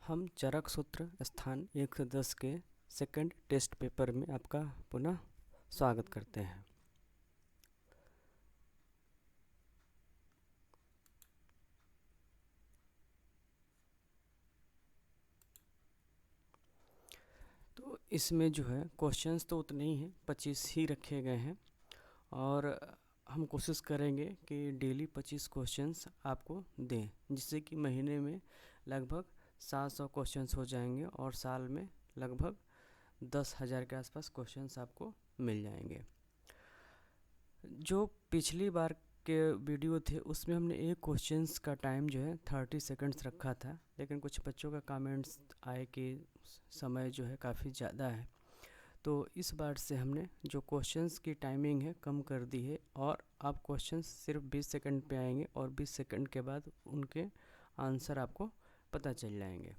हम चरक सूत्र स्थान 1 से 10 के सेकंड टेस्ट पेपर में आपका पुनः स्वागत करते हैं। तो इसमें जो है क्वेश्चंस तो उतने ही हैं, 25 ही रखे गए हैं और हम कोशिश करेंगे कि डेली 25 क्वेश्चंस आपको दें, जिससे कि महीने में लगभग 700 क्वेश्चंस हो जाएंगे और साल में लगभग 10,000 के आसपास क्वेश्चंस आपको मिल जाएंगे। जो पिछली बार के वीडियो थे उसमें हमने एक क्वेश्चंस का टाइम जो है 30 सेकंड्स रखा था, लेकिन कुछ बच्चों का कमेंट्स आए कि समय जो है काफ़ी ज़्यादा है, तो इस बार से हमने जो क्वेश्चंस की टाइमिंग है कम कर दी है और अब क्वेश्चंस सिर्फ 20 सेकंड पे आएंगे और 20 सेकंड के बाद उनके आंसर आपको पता चल जाएंगे।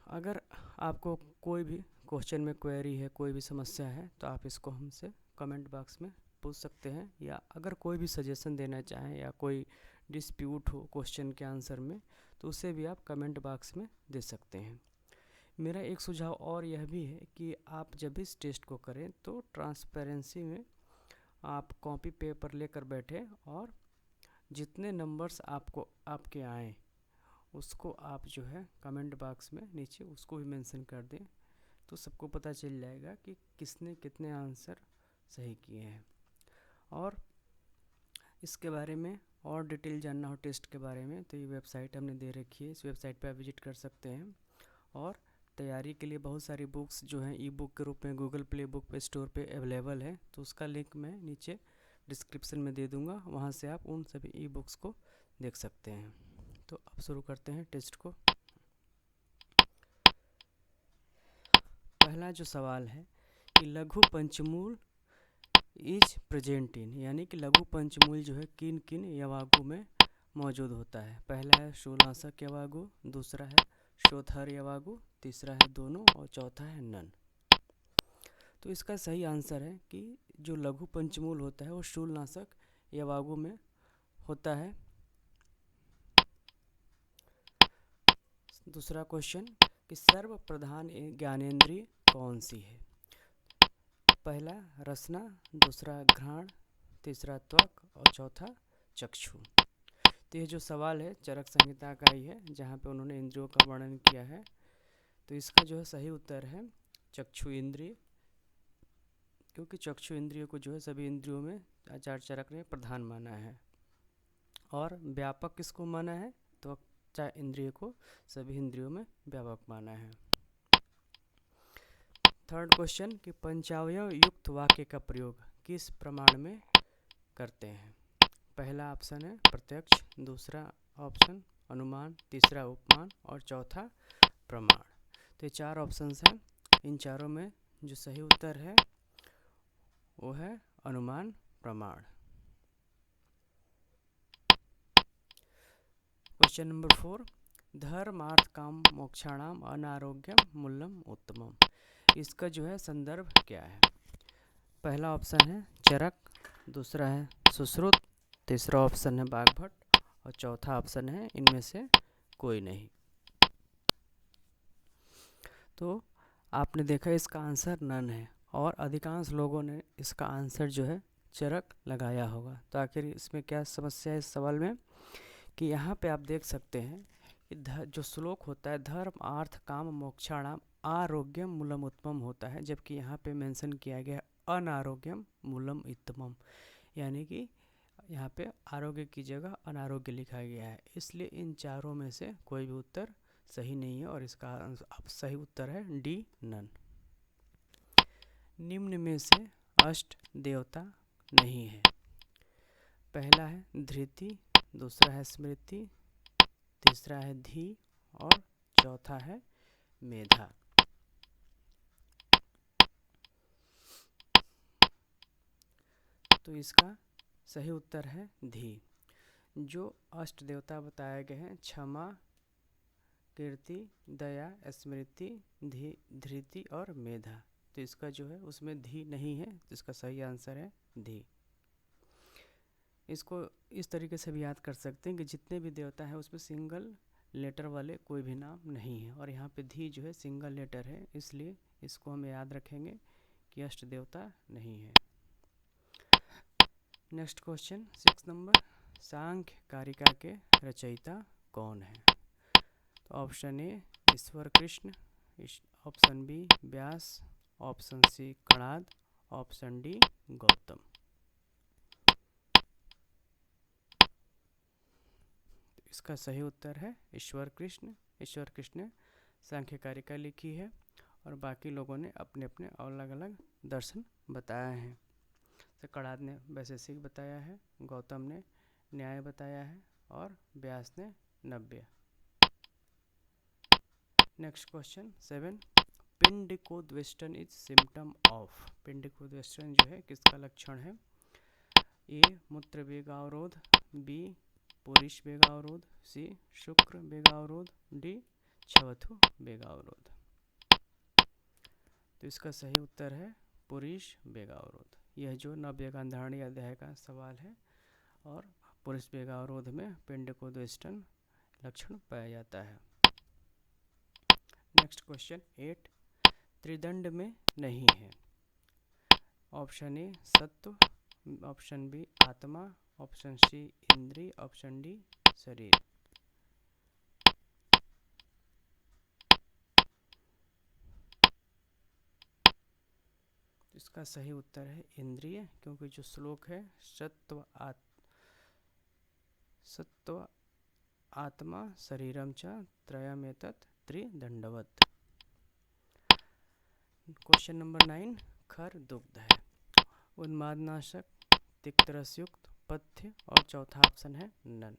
अगर आपको कोई भी क्वेश्चन में क्वेरी है, कोई भी समस्या है, तो आप इसको हमसे कमेंट बॉक्स में पूछ सकते हैं, या अगर कोई भी सजेशन देना चाहें या कोई डिस्प्यूट हो क्वेश्चन के आंसर में, तो उसे भी आप कमेंट बॉक्स में दे सकते हैं। मेरा एक सुझाव और यह भी है कि आप जब इस टेस्ट को करें तो ट्रांसपेरेंसी में आप कॉपी पेपर लेकर बैठे और जितने नंबर्स आपको आपके आए उसको आप जो है कमेंट बॉक्स में नीचे उसको भी मेंशन कर दें, तो सबको पता चल जाएगा कि किसने कितने आंसर सही किए हैं। और इसके बारे में और डिटेल जानना हो टेस्ट के बारे में तो ये वेबसाइट हमने दे रखी है, इस वेबसाइट पर आप विजिट कर सकते हैं। और तैयारी के लिए बहुत सारी बुक्स जो हैं ई बुक के रूप में गूगल प्ले बुक पे स्टोर पे अवेलेबल है, तो उसका लिंक मैं नीचे डिस्क्रिप्शन में दे दूंगा, वहाँ से आप उन सभी ई बुक्स को देख सकते हैं। तो अब शुरू करते हैं टेस्ट को। पहला जो सवाल है कि लघु पंचमूल इज प्रेजेंट इन, यानी कि लघु पंचमूल जो है किन किन यवागु में मौजूद होता है। पहला है शूलांशक यवागु, दूसरा है शोथर यवागु, तीसरा है दोनों और चौथा है नन। तो इसका सही आंसर है कि जो लघु पंचमूल होता है वो शूलनाशक यवागु में होता है। दूसरा क्वेश्चन कि सर्व प्रधान ज्ञानेंद्रिय कौन सी है। पहला रसना, दूसरा घ्राण, तीसरा त्वक और चौथा चक्षु। तो ये जो सवाल है चरक संहिता का ही है, जहाँ पे उन्होंने इंद्रियों का वर्णन किया है। तो इसका जो है सही उत्तर है चक्षु इंद्रिय, क्योंकि चक्षु इंद्रियों को जो है सभी इंद्रियों में आचार्य चरक ने प्रधान माना है। और व्यापक किसको माना है, तो इंद्रिय को सभी इंद्रियों में व्यापक माना है। थर्ड क्वेश्चन कि पंचावयव युक्त वाक्य का प्रयोग किस प्रमाण में करते हैं। पहला ऑप्शन है प्रत्यक्ष, दूसरा ऑप्शन अनुमान, तीसरा उपमान और चौथा प्रमाण। तो ये चार ऑप्शंस हैं, इन चारों में जो सही उत्तर है वो है अनुमान प्रमाण। क्वेश्चन नंबर 4 धर्मार्थ काम मोक्षाणाम अनारोग्यम मूलम उत्तमम। इसका जो है संदर्भ क्या है। पहला ऑप्शन है चरक, दूसरा है सुश्रुत, तीसरा ऑप्शन है वाग्भट और चौथा ऑप्शन है इनमें से कोई नहीं। तो आपने देखा इसका आंसर नन है और अधिकांश लोगों ने इसका आंसर जो है चरक लगाया होगा। तो आखिर इसमें क्या समस्या है इस सवाल में कि यहाँ पे आप देख सकते हैं कि जो श्लोक होता है धर्म अर्थ काम मोक्षाणाम आरोग्यम मूलम उत्तमम होता है, जबकि यहाँ पे मेंशन किया गया अनारोग्यम मूलम उत्तमम, यानी कि यहाँ पे आरोग्य की जगह अनारोग्य लिखा गया है। इसलिए इन चारों में से कोई भी उत्तर सही नहीं है और इसका अब सही उत्तर है डी नन। निम्न में से अष्ट देवता नहीं है। पहला है धृति, दूसरा है स्मृति, तीसरा है धी और चौथा है मेधा। तो इसका सही उत्तर है धी। जो अष्ट देवता बताए गए हैं क्षमा, कीर्ति, दया, स्मृति, धृति और मेधा, तो इसका जो है उसमें धी नहीं है, तो इसका सही आंसर है धी। इसको इस तरीके से भी याद कर सकते हैं कि जितने भी देवता हैं उसमें सिंगल लेटर वाले कोई भी नाम नहीं है। और यहाँ पे धी जो है सिंगल लेटर है, इसलिए इसको हम याद रखेंगे कि अष्ट देवता नहीं है। नेक्स्ट क्वेश्चन 6 नंबर, सांख्य कारिका के रचयिता कौन है? तो option A Ishwar Krishna, option B Vyas, option C Kanad, option D Gautam. इसका सही उत्तर है ईश्वर कृष्ण। ईश्वर कृष्ण ने सांख्य कारिका लिखी है और बाकी लोगों ने अपने अपने अलग अलग दर्शन बताए हैं। तो कणाद ने वैशेषिक बताया है, गौतम ने न्याय बताया है और व्यास ने नव्य। नेक्स्ट क्वेश्चन 7, पिंडिकोद्वेष्टन इज सिम्टम ऑफ। पिंडिकोद्वेष्टन जो है किसका लक्षण है? ए मूत्र वेगावरोध, बी पुरुष वेगावरोध, सी शुक्र वेगावरोध, डी छवथु वेगावरोध। तो इसका सही उत्तर है पुरुष वेगावरोध। यह जो नवयगांधारणी अध्याय का सवाल है और पुरुष वेगावरोध में पिंडिकोद्वेष्टन लक्षण पाया जाता है। नेक्स्ट क्वेश्चन 8, त्रिदंड में नहीं है। ऑप्शन ए सत्व, ऑप्शन बी आत्मा, ऑप्शन सी इंद्रिय, ऑप्शन डी शरीर। इसका सही उत्तर है इंद्रिय, क्योंकि जो श्लोक है सत्व आत्मा शरीरम च त्रयमेतत् त्रिदंडवत्। क्वेश्चन नंबर 9, खर दुग्ध है, उन्मादनाशक, तिक्तरसयुक्त, पथ्य और चौथा ऑप्शन है नन।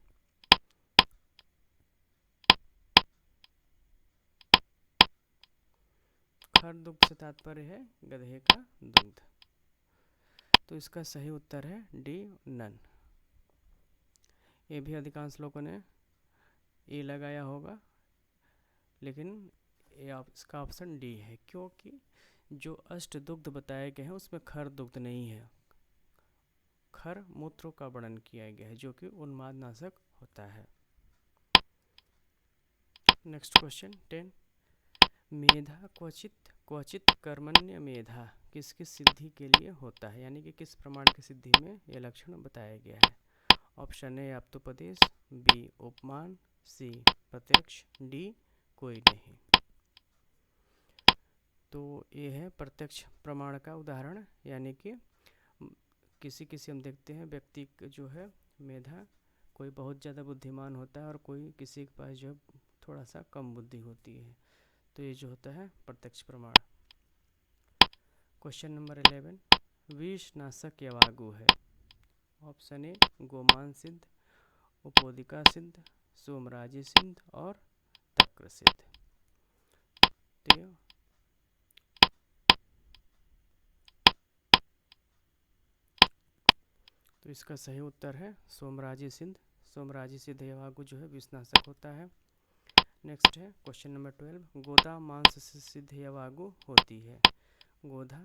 खर दुग्ध से तात्पर्य है गधे का दुग्ध। तो इसका सही उत्तर है डी नन। ये भी अधिकांश लोगों ने ए लगाया होगा, लेकिन इसका ऑप्शन डी है, क्योंकि जो अष्ट दुग्ध बताए गए हैं उसमें खर दुग्ध नहीं है। खर मूत्रों का वर्णन किया गया है जो कि उन्मादनाशक होता है। नेक्स्ट क्वेश्चन 10, मेधा क्वचित कर्मण्य मेधा किस किस सिद्धि के लिए होता है, यानी कि किस प्रमाण की सिद्धि में यह लक्षण बताया गया है? ऑप्शन ए आप्तोपदेश, बी उपमान, सी प्रत्यक्ष, डी कोई नहीं। तो ये है प्रत्यक्ष प्रमाण का उदाहरण, यानी कि किसी हम देखते हैं व्यक्ति जो है मेधा, कोई बहुत ज़्यादा बुद्धिमान होता है और कोई किसी के पास जो थोड़ा सा कम बुद्धि होती है, तो ये जो होता है प्रत्यक्ष प्रमाण। क्वेश्चन नंबर 11, विषनाशक यवागु है। ऑप्शन ए गोमान सिद्ध, उपोदिका सिद्ध, सोमराजी सिद्ध और तक्र सिद्ध। तो इसका सही उत्तर है सोमराजी सिद्ध। सोमराजी सिद्ध यवागु जो है विषनाशक होता है। नेक्स्ट है क्वेश्चन नंबर 12, गोदा मांस से सिद्ध यवागु होती है। गोधा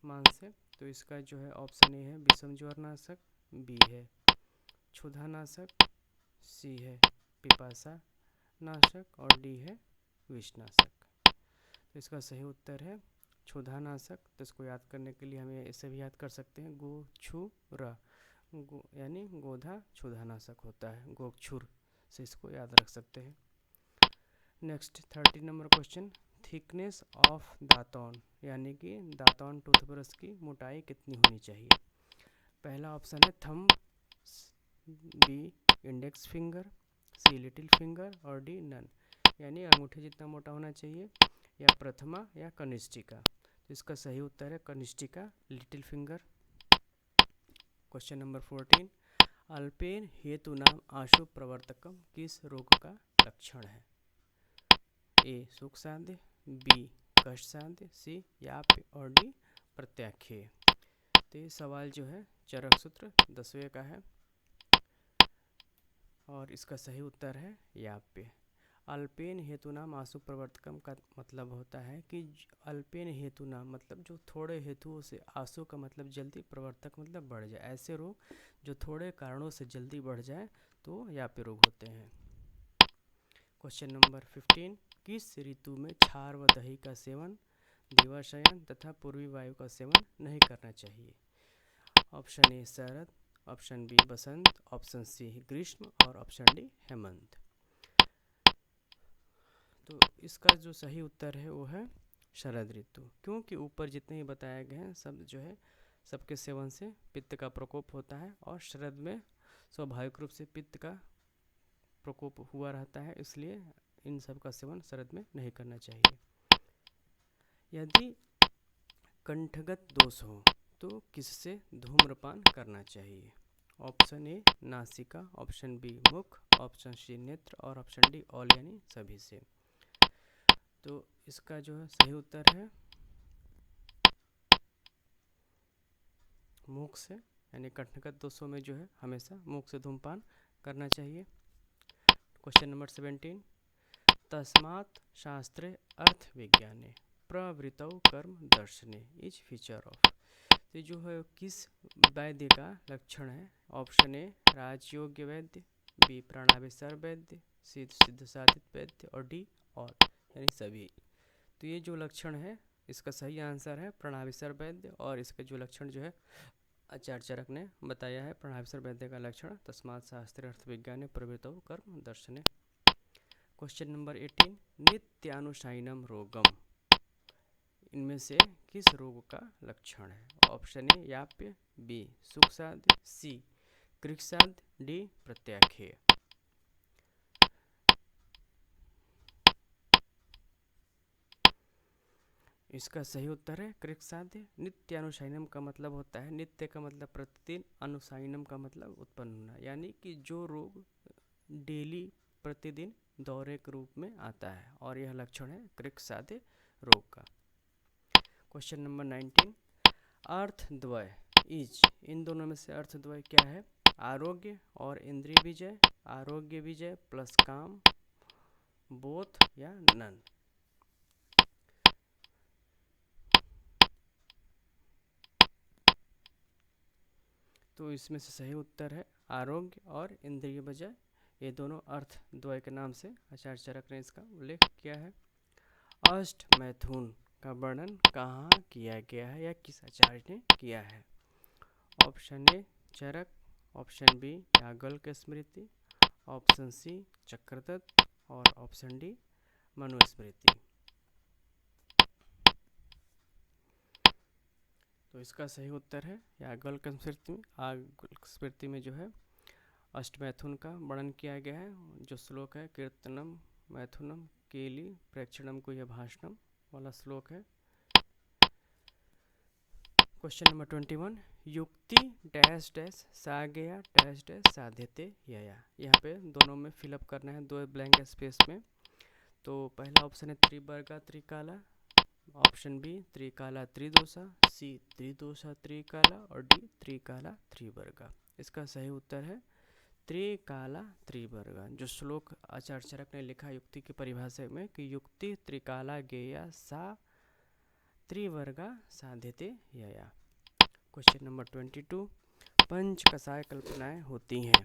मांस से, तो इसका जो है ऑप्शन ए है विषम ज्वरनाशक, बी है क्षुधानाशक, सी है पिपासा नाशक और डी है विषनाशक। तो इसका सही उत्तर है क्षुधानाशक। तो इसको याद करने के लिए हमें इसे भी याद कर सकते हैं गो छु र, यानी गोधा क्षुधानाशक होता है, गोक्षुर से इसको याद रख सकते हैं। Next 13 number question, thickness of दातौन, यानी कि दातौन टूथब्रश की मोटाई कितनी होनी चाहिए? पहला ऑप्शन है थंब, बी इंडेक्स फिंगर, सी लिटिल फिंगर और डी नन, यानी अंगूठे जितना मोटा होना चाहिए, या प्रथमा या कनिष्ठिका। तो इसका सही उत्तर है कनिष्ठिका, लिटिल फिंगर। क्वेश्चन नंबर 14, अल्पेन हेतु नाम आशु प्रवर्तकम किस रोग का लक्षण है? ए सुख साध्य, बी कष्ट साध्य, सी याप्य और डी प्रत्याख्य। तो ये सवाल जो है चरक सूत्र 10वें का है और इसका सही उत्तर है याप्य। अल्पेन हेतु नाम आशु प्रवर्तकम का मतलब होता है कि अल्पेन हेतु नाम मतलब जो थोड़े हेतुओं से, आशु का मतलब जल्दी, प्रवर्तक मतलब बढ़ जाए, ऐसे रोग जो थोड़े कारणों से जल्दी बढ़ जाए तो याप्य रोग होते हैं। क्वेश्चन नंबर 15, किस ऋतु में छार व दही का सेवन, दिवाशयन तथा पूर्वी वायु का सेवन नहीं करना चाहिए? ऑप्शन ए शरद, ऑप्शन बी बसंत, ऑप्शन सी ग्रीष्म और ऑप्शन डी हेमंत। तो इसका जो सही उत्तर है वो है शरद ऋतु, क्योंकि ऊपर जितने ही बताए गए हैं सब जो है सबके सेवन से पित्त का प्रकोप होता है और शरद में स्वाभाविक रूप से पित्त का प्रकोप हुआ रहता है, इसलिए इन सब का सेवन शरद में नहीं करना चाहिए। यदि कंठगत दोष हो तो किससे धूम्रपान करना चाहिए? ऑप्शन ए नासिका, ऑप्शन बी मुख, ऑप्शन सी नेत्र और ऑप्शन डी ऑल यानी सभी से। तो इसका जो है सही उत्तर है मुख से, यानी कंठगत दोषों में जो है हमेशा मुख से धूमपान करना चाहिए। क्वेश्चन नंबर 17, तस्मात् शास्त्रे अर्थ विज्ञाने प्रवृत्तौ कर्म दर्शने इज फीचर ऑफ। तो जो है किस वैद्य का लक्षण है? ऑप्शन ए राजयोग्य वैद्य, बी प्राणाविसर वैद्य, सी सिद्ध साधित वैद्य और डी और यानी सभी। तो ये जो लक्षण है इसका सही आंसर है प्राणाविसर वैद्य, और इसका जो लक्षण जो है आचार्य चरक ने बताया है। प्राणाविसर वैद्य का लक्षण तस्मात् शास्त्रे अर्थ विज्ञाने प्रवृत्तौ कर्म दर्शने। क्वेश्चन नंबर 18, नित्यानुशायनम रोगम इनमें से किस रोग का लक्षण है? ऑप्शन ए याप्य, बी सुखसाध्य, सी कृक्साध्य, डी प्रत्याख्य। इसका सही उत्तर है कृक्साध्य। नित्यानुशायनम का मतलब होता है, नित्य का मतलब प्रतिदिन, अनुशायनम का मतलब उत्पन्न होना, यानी कि जो रोग डेली प्रतिदिन दौरे के रूप में आता है, और यह लक्षण है कृक्साध्य रोग का। क्वेश्चन नंबर 19, अर्थद्वय इज इन दोनों में से अर्थद्वय क्या है? आरोग्य और इंद्रिय विजय, आरोग्य विजय प्लस काम, बोथ या नन। तो इसमें से सही उत्तर है आरोग्य और इंद्रिय विजय, ये दोनों अर्थ द्वय के नाम से आचार्य चरक ने इसका उल्लेख किया है। अष्ट मैथुन का वर्णन कहाँ किया गया है या किस आचार्य ने किया है? Option A Charak, option B Yajnavalkya Smriti, option C Chakradatta और ऑप्शन डी मनुस्मृति। तो इसका सही उत्तर है याज्ञवल्क्य स्मृति में जो है अष्टमैथुन का वर्णन किया गया है। जो श्लोक है कीर्तनम मैथुनम केली प्रेक्षणम को यह भाषणम वाला श्लोक है। क्वेश्चन नंबर 21, युक्ति डैश डैश सागया डैश डैश साध्यते यया। यहाँ पे दोनों में फिलअप करना है, दो ब्लैंक स्पेस में। तो पहला ऑप्शन है त्रिवर्गा त्रिकाला, ऑप्शन बी त्रिकाला त्रिदोषा, सी त्रिदोषा त्रिकाला और डी त्रिकाला त्रिवर्गा। इसका सही उत्तर है त्रिकाला त्रिवर्गा। जो श्लोक आचार्य चरक ने लिखा युक्ति की परिभाषा में कि युक्ति त्रिकाला गेया सा त्रिवर्गा साध्यते यया। क्वेश्चन नंबर 22, पंच कसाय कल्पनाएं होती हैं।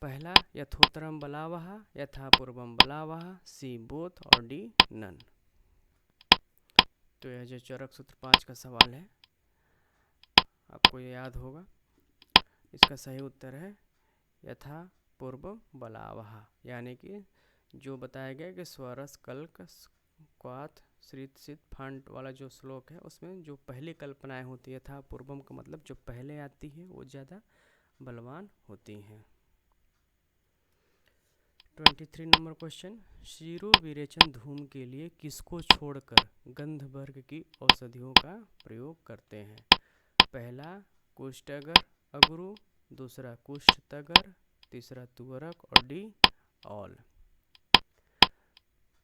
पहला यथोत्तरम बलावह, यथा पूर्वम बलावह, सी बोथ और डी नन। तो यह जो चरक सूत्र 5 का सवाल है आपको ये याद होगा। इसका सही उत्तर है यथा पूर्वम बलावह, यानी कि जो बताया गया कि स्वरस कल्क क्वाथ श्रित सिद्ध फांड वाला जो श्लोक है उसमें जो पहली कल्पनाएं होती है यथा पूर्वम का मतलब जो पहले आती है वो ज़्यादा बलवान होती हैं। 23 नंबर क्वेश्चन, शीरो विरेचन धूम के लिए किसको छोड़कर गंधवर्ग की औषधियों का प्रयोग करते हैं? पहला कुष्ठगर अगुरु, दूसरा कुष्ठ तगर, तीसरा तुवरक और डी ऑल।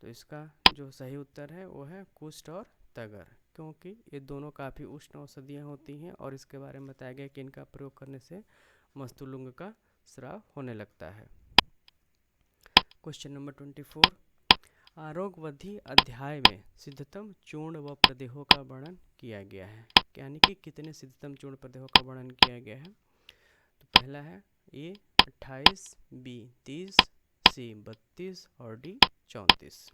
तो इसका जो सही उत्तर है वो है कुष्ठ और तगर, क्योंकि ये दोनों काफ़ी उष्ण औषधियाँ होती हैं और इसके बारे में बताया गया कि इनका प्रयोग करने से मस्तुलुंग का स्राव होने लगता है। क्वेश्चन नंबर 24, आरोग्यवधि अध्याय में सिद्धतम चूर्ण व प्रदेहों का वर्णन किया गया है, यानी कि कितने सिद्धतम चूर्ण प्रदेहों का वर्णन किया गया है? तो पहला है ए 28, बी 30, सी सी 32 और डी 34।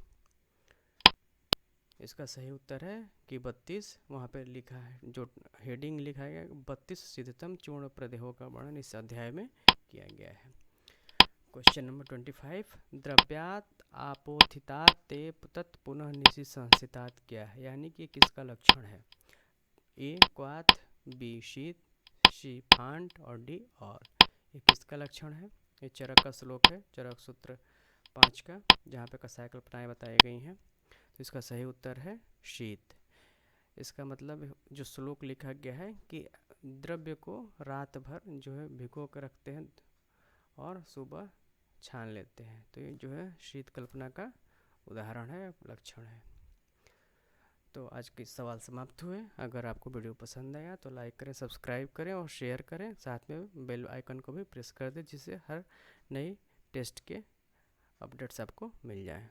इसका सही उत्तर है कि 32 वहाँ पे लिखा है, जो हेडिंग लिखा है 32 सिद्धतम चूर्ण प्रदेहों का वर्णन इस अध्याय में किया गया है। क्वेश्चन नंबर 25, द्रव्यात आपोथितात ते तत् पुनः निःसंसितात क्या है, यानी कि किसका लक्षण है। ए क्वाथ, बी शीत, सी फांट और डी और। ये किसका लक्षण है। ये चरक का श्लोक है, चरक सूत्र 5 का, जहाँ पे कसाय कल्पनाएँ बताई गई हैं। तो इसका सही उत्तर है शीत। इसका मतलब जो श्लोक लिखा गया है कि द्रव्य को रात भर जो है भिगो कर रखते हैं और सुबह छान लेते हैं, तो ये जो है शीत कल्पना का उदाहरण है, लक्षण है। तो आज के सवाल समाप्त हुए। अगर आपको वीडियो पसंद आया तो लाइक करें, सब्सक्राइब करें और शेयर करें, साथ में बेल आइकन को भी प्रेस कर दें, जिससे हर नई टेस्ट के अपडेट्स आपको मिल जाएं।